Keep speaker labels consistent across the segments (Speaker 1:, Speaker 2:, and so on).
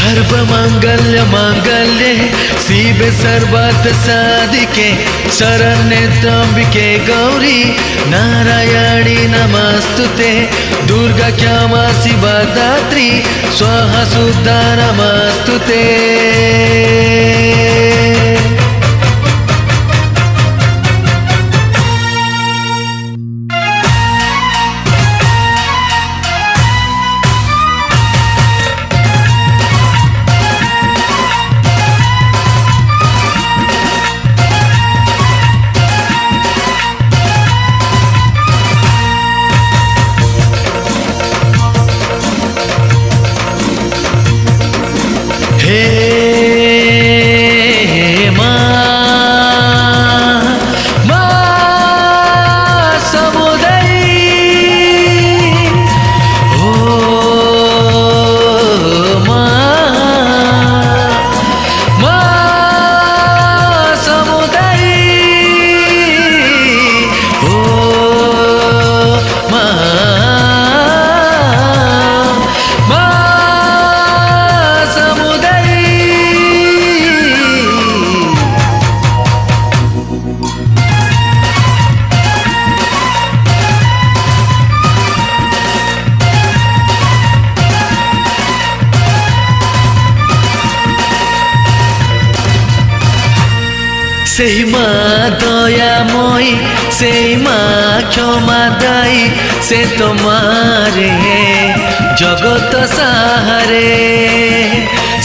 Speaker 1: सर्वमंगल्य मांगल्ये शिवे सर्वार्थ साधिके शरण्ये त्र्यंबिके गौरी नारायणी नमस्तुते दुर्गा क्षमा शिवा दात्री स्वाहा शुद्धा नमस्तुते। सेही माँ दयामयी सेही माँ क्षमादायी से तुम्हारे जगत सहारे।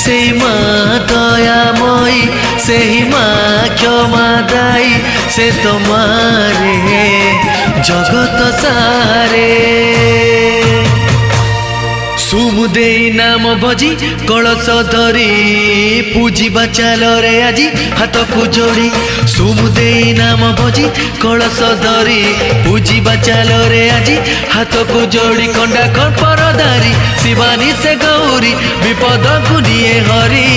Speaker 1: सेही माँ दयामयी सेही माँ क्षमादायी से तुम्हारे जगत सहारे। सुमुदे नाम भजी कलश धरी पूजिबा चाल रे आजी हाथ को जोड़ी। सुमुदे नाम भजी कलश धरी पूजिबा चाल रे आजी हाथ को जोड़ी। कंडा खपर धारी शिवानी से गौरी विपद को निये हरी।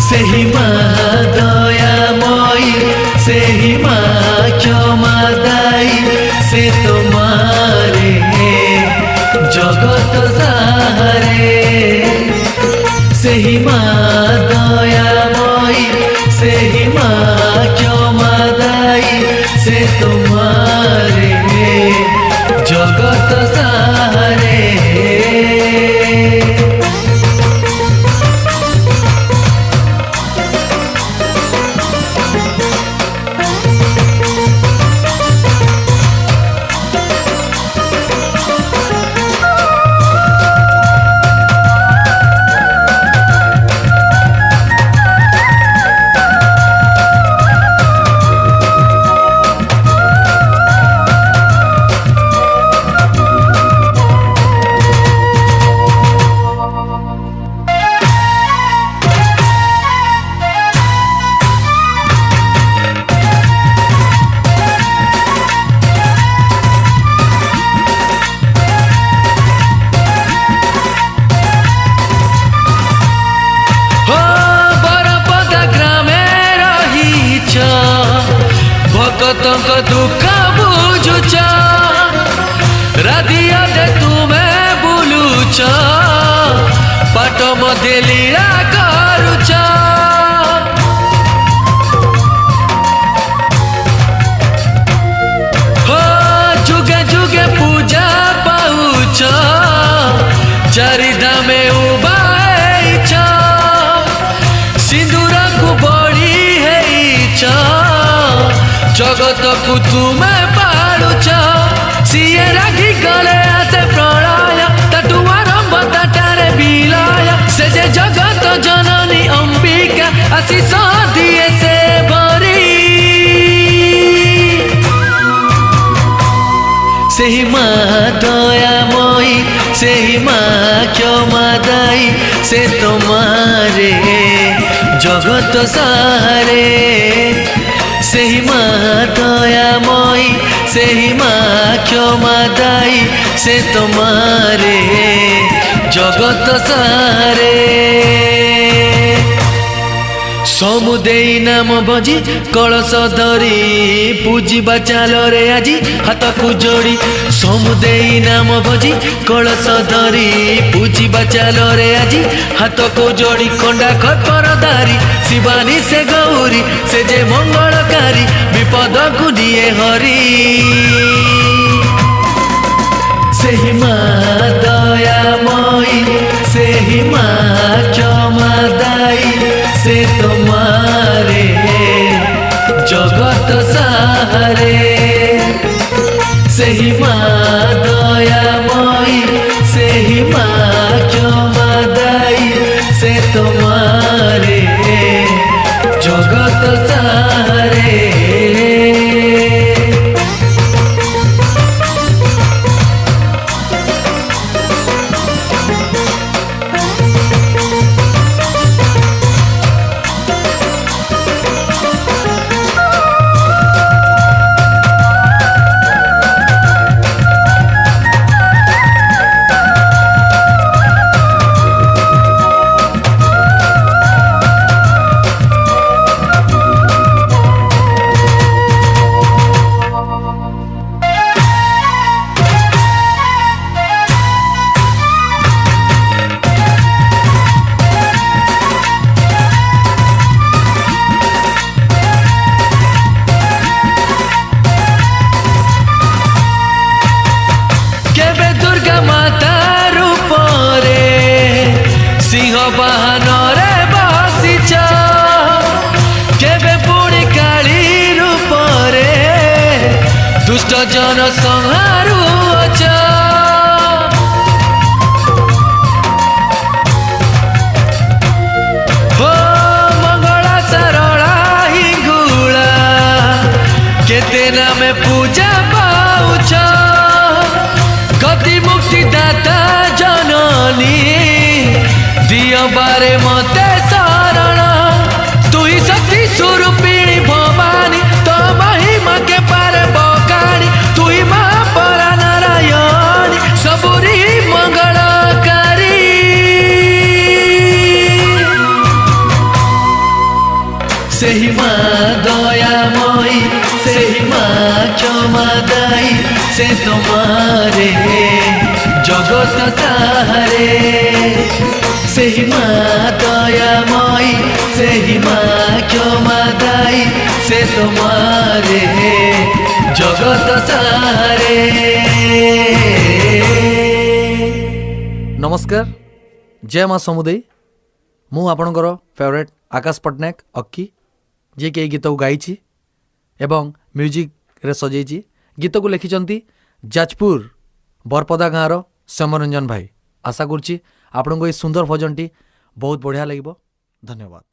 Speaker 1: सेही माँ दयामयी सेही माँ क्षमादायी से तुम्हारे जगत सहारे। सेही माँ दयामयी सेही माँ क्षमादायी से तुम्हारे जगत सहारे। भक्तक दुख बुझुच राधिया दे तुम्हें बुलुच पाट मध्य लीला करुच। हो जुगे जुगे पूजा पाउच चारिधामे उबाइच सिंदूर को बड़ी हेइच जगत को तुम्हें पालुच। सीए राखी गले आसे प्रलय तटुआर बताटारे विलय से जे जगत जननी अंबिका आशीष दिए से भरी। सेही माँ दयामयी सेही माँ क्षमादायी से तुम्हारे जगत सहारे। सेही माँ दयामयी सेही माँ क्षमादायी से तुम्हारे जगत सहारे। ସମୁଦେଇ ନାମ ଭଜି କଳସ ଧରି ପୂଜିବା ଚାଲରେ ଆଜି ହାତକୁ ଯୋଡ଼ି ସମୁଦେଇ ନାମ ଭଜି କଳସ ଧରି ପୂଜିବା ଚାଲରେ ଆଜି ହାତକୁ ଯୋଡ଼ି ଖଣ୍ଡା ଖପର ଧାରି ଶିବାନୀ ସେ ଗୌରୀ ସେ ଯେ ମଙ୍ଗଳକାରୀ ବିପଦକୁ ନିଏ ହରି ସେହି ମା ଦୟାମୟୀ ସେହି ମା କ୍ଷମାଦାୟୀ से तुम्हारे जगत सहारे सही माँ दयामयी सही माँ क्षमादायी से तुम्हारे जगत सहारे ବାହାନରେ ବସିଛ କେବେ ପୁଣି କାଳୀ ରୂପରେ ଦୁଷ୍ଟ ଜନ ସଂହାରୁଅଛ ଓ ମଙ୍ଗଳା ସାରଳା ହିଙ୍ଗୁଳା କେତେ ନାମେ ପୂଜା ପାଉଛ ଗତି ମୁକ୍ତି ଦାତା ଜନନୀ दिय बारे मते शरण तुई शक्ति स्वरूपिणी भवानी तो महिमा के पारे बकाणी तुई माँ परा नारायणी सबुरी मंगलकारी सही माँ दयामयी सही माँ क्षमादायी से तुम्हारे जगत सहारे सही माँ दयामयी सही माँ क्षमादायी से तुम्हारे जगत सहारे।
Speaker 2: नमस्कार जय माँ समुदेई मु आपणकर फेवरेट आकाश पट्टनायक अक्की जी के गीत को गाई एवं म्यूजिक रे सजेई गीत को लिखिं जाजपुर बरपदा गाँवर श्यामरंजन भाई आशा करुच्ची आपन को ये सुंदर भजन टी बहुत बढ़िया लगे। धन्यवाद।